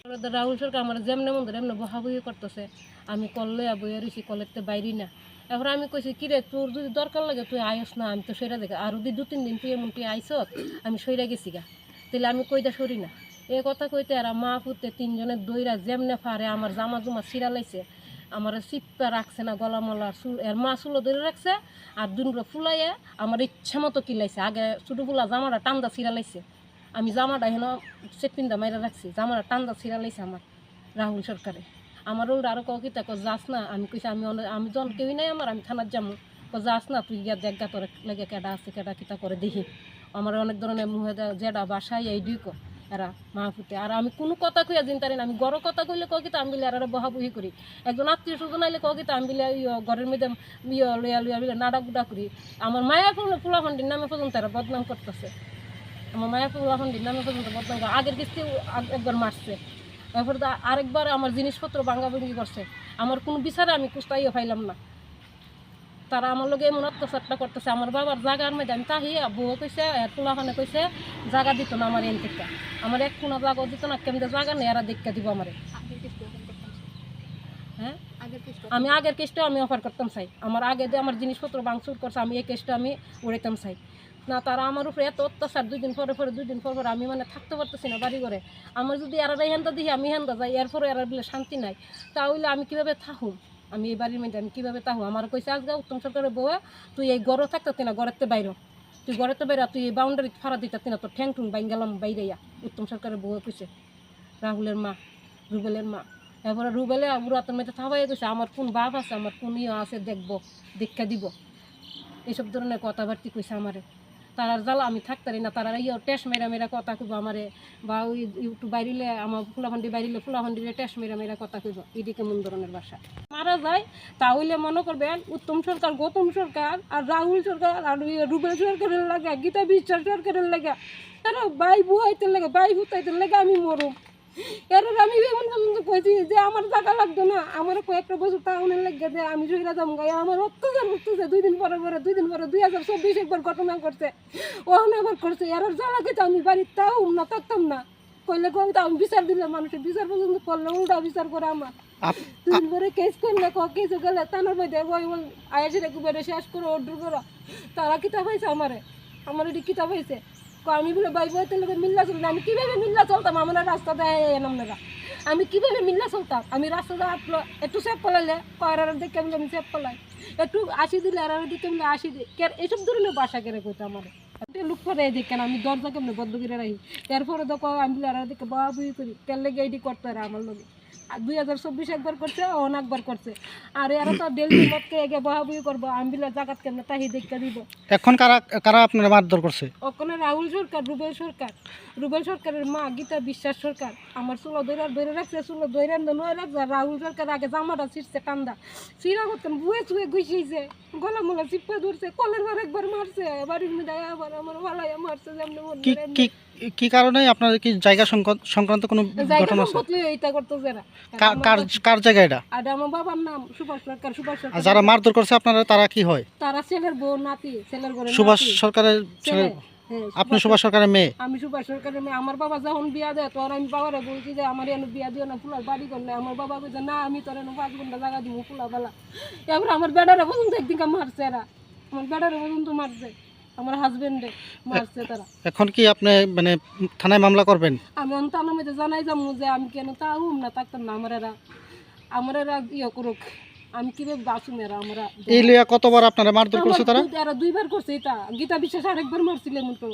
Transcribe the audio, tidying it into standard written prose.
রাহুল সরকার আমার যেমনে মন ধরে এমনি বহাবহি করতেছে, আমি কল বইয়া রয়েছি, কলের বাইরি না। এবার আমি কইছি কিরে তোর যদি দরকার লাগে তুই আয়স না, আমি তো সইরা দেখে আর যদি 2-3 দিন তুই এমন তুই আইস আমি সইরা গেছি গা, তাহলে আমি কইটা সরি না। এ কথা কইতে আর মা পুতে 3 জনের দইরা যেমনে পারে আমার জামা জুমা ছিঁড়া লাইছে, আমার চিপ্পা রাখছে না গলা মলা, চুল এর মা চুলো ধরে রাখছে আর দুনগুলো ফুলাইয়া আমার ইচ্ছা মতো কিলাইছে। আগে ছোটো ফুলা জামাটা টান্দা ছিঁড়া লাইছে, আমি জামাটা হেন চেপিন্দা মাইরা রাখছি, জামাটা টান্দা ছিঁড়া লাইছে আমার রাহুল সরকারে। আমার ওরা আরও কিতা যাস না, আমি কইছি আমি জন কেউই নাই আমার, আমি থানার যাবো, যাস না তুই গিয়া দেখা তোর লেগে কেডা আছে কেডা কিতা করে দেখি। আমার অনেক ধরনের মুহে যেটা বাসায় এই দুই এরা মাহফুতে আর আমি কোনো কথা কইয়া দিন তারি না। আমি গড় কথা কইলে কিতা আমি বিলে এরা বহাবহি করি, একজন আত্মীয় স্বজন আইলে কিতা আমি বিলে ঘরের মধ্যে লইয়া লইয়া বিলে নাড়া গুড়া করি। আমার মায়া ফুলাফান্ডির নামে পর্যন্ত এরা বদনাম করতেছে, আমার মায়া ফুলাফান্ডির নামে পর্যন্ত বদনাম করে। আগের কিস্তি একবার মারছে, তারপরে আরেকবার আমার জিনিসপত্র ভাঙ্গাভাঙ্গি করছে, আমার কোনো বিচারে আমি কুস্তাইও পাইলাম না। তারা আমার লগে এমন অত্যাচারটা করতেছে, আমার বাবার জায়গার মধ্যে আমি তাহিয়ে বউ কইছে পোলাখানে কইছে জায়গা দিত না আমার এন থেকে, আমার এক কোনো জায়গা দিত না, কেমন জায়গা নেই এরা দেখা দিব আমারে। হ্যাঁ আমি আগের কেসটা আমি অফার করতাম চাই, আমার আগে যে আমার জিনিসপত্র ভাঙচুর করছে আমি এই কেসটা আমি উড়াইতাম চাই না। তারা আমার উপরে এত অত্যাচার, 2 দিন পরে পরে 2 দিন পর পর আমি থাকতে পারতেছি না বাড়ি ঘরে। আমার যদি এরা হেন্দা দিই আমি হেন্দা যাই, এরপরে এরা বলে শান্তি নাই, তাহলে আমি কীভাবে থাকুম? আমি এই বাড়ির মধ্যে আমি কীভাবে থাকুম? আমার কইছে আজকে উত্তম সরকারের বউ তুই এই গড়ে থাকতে না, ঘরেতে বাইর, তুই ঘরেতে বাইরা তুই এই বাউন্ডারি ফাড়া দিতে না, তোর ঠ্যাং ঠুং বাইন গেলাম বাইরেয়া। উত্তম সরকারের বউ কইছে, রাহুলের মা, রুবেলের মা। এরপরে রুবেলে উড়াতের মধ্যে থাবাই গেছে, আমার কোন বাপ আছে, আমার কোন আছে দেখবো, দীক্ষা দিব, এইসব ধরনের কথাবার্তি কইছে আমারে। তারার জ্বালা আমি থাকতারি না, তারা টেস মেরা মেরা কথা কইব আমারে, বা ওই একটু বাইরিলে আমার ফুলাফান্ডি বাইরিলে ফুলাফান্ডিরে টেস মেরা মেরা কথা কইব। এটি কেমন ধরনের ভাষা মারা যায়? তাহলে মনে করবেন উত্তম সরকার, গৌতম সরকার আর রাহুল সরকার আর রুবেল সরকারের লাগে, গীতা বিশ্বাস সরকারের লাগে, তারা বাই বুয়াইতে লাগে, বাই ভুতাইতে লাগে আমি মরুম। এর আমি এমন পর্যন্ত কইছি যে আমার টাকা লাগতো না, আমার কয়েকটা বছর টাউনের লেগে যে আমি সইরা যাম গাই, আমার অত্যাচার করতেছে। 2 দিন পরে 2 দিন পরে 2024 একবার ঘটনা করছে, ওখানে আবার করছে। এর জ্বালা খেতে আমি বাড়ির তাও না থাকতাম না, কইলে কবিতা আমি বিচার দিলে মানুষের বিচার পর্যন্ত করলে উল্টা বিচার করে আমার। 2 দিন পরে কেস করলে কেস গেলে তানোর মধ্যে আয়াসের একবারে শেষ করে অর্ডার করা। তারা কিতাব পাইছে আমারে, আমার এটি কিতাব পাইছে আমি বলে বাই বইতে লোকের মিল্লা চলতাম। আমি কীভাবে মিল্লা চলতাম? আমরা রাস্তা দেয় আপনারা, আমি কীভাবে মিল্লা চলতাম? আমি রাস্তা দেওয়া একটু সেপ পলাইলে কয়রার দেখে আমি সেপ পলাই, একটু আসি দিলে আর দিকে আমি আসি দিই, এইসব ধরনের বাসা কেড়ে কইতো আমার লুক করে দেখেন। আমি দরজা কেমন বদ্ধ করে রাখি, এরপরে দেখো আমি বলে আর দিকে বাবা বুঝি করি তেল লেগে এটি করতে পারে আমার লোক। 2024 একবার করছে, অনেকবার করছে, আর এরা তো ডেলি মতকে এগে বহাবুই করবো, আমি বলে জাগাত কেমন তাহি দেখা দিব। এখন কারা কারা আপনারা মারধর করছে? ওখানে রাহুল সরকার, রুবেল সরকার, রুবেল সরকারের মা গীতা বিশ্বাস সরকার আমার চুলো ধরে রাখছে, চুলো ধরে নয় রাখছে। রাহুল সরকার আগে জামাটা ছিঁড়ছে, কান্দা ছিঁড়া করতেন, বুয়ে চুয়ে গুছিয়েছে, গলা মোলা চিপে ধরছে, কলের বার একবার মারছে, বাড়ির মধ্যে আবার আমার ভালাইয়া মারছে। কি কারণে আপনাদের কি জায়গা সংক্রান্ত কোনো ঘটনা আছে? এইটা করতেছে না। কার জায়গা এটা? আর আমার বাবার নাম সুভাষ সরকার। সুভাষ সরকার যারা মারধর করছে আপনারা তারা কি হয়? তারা ছেলের বউ, নাতি, ছেলের ঘরে সুভাষ সরকারের ছেলে। আপনি সুভাষ সরকারের মেয়ে? আমি সুভাষ সরকারের মেয়ে। আমার বাবা যখন বিয়া দেয় তোর আমি বাবারে বলছি যে আমার এনে বিয়া দিও না, ফুলার বাড়ি করলে। আমার বাবা বলছে না আমি তোর এনে 5 ঘন্টা জায়গা দিব ফুলা বেলা। এবার আমার বেড়ারে পর্যন্ত একদিকে মারছে এরা, আমার বেড়ারে পর্যন্ত মারছে, আমার হাজবেন্ডে মারছে তারা। এখন কি আপনি থানায় মামলা করবেন? আমি থানার মধ্যে জানাই যাবো যে আমি কেন তাও না থাকতাম না, আমার এরা করুক, আমি কিভাবে বাঁচুম? এরা আমরা এই লিয়া কতবার আপনারা মারধর করছে? তারা 2বার করছে। এটা গীতা বিশ্বাস আরেকবার মারছিল এমন তো।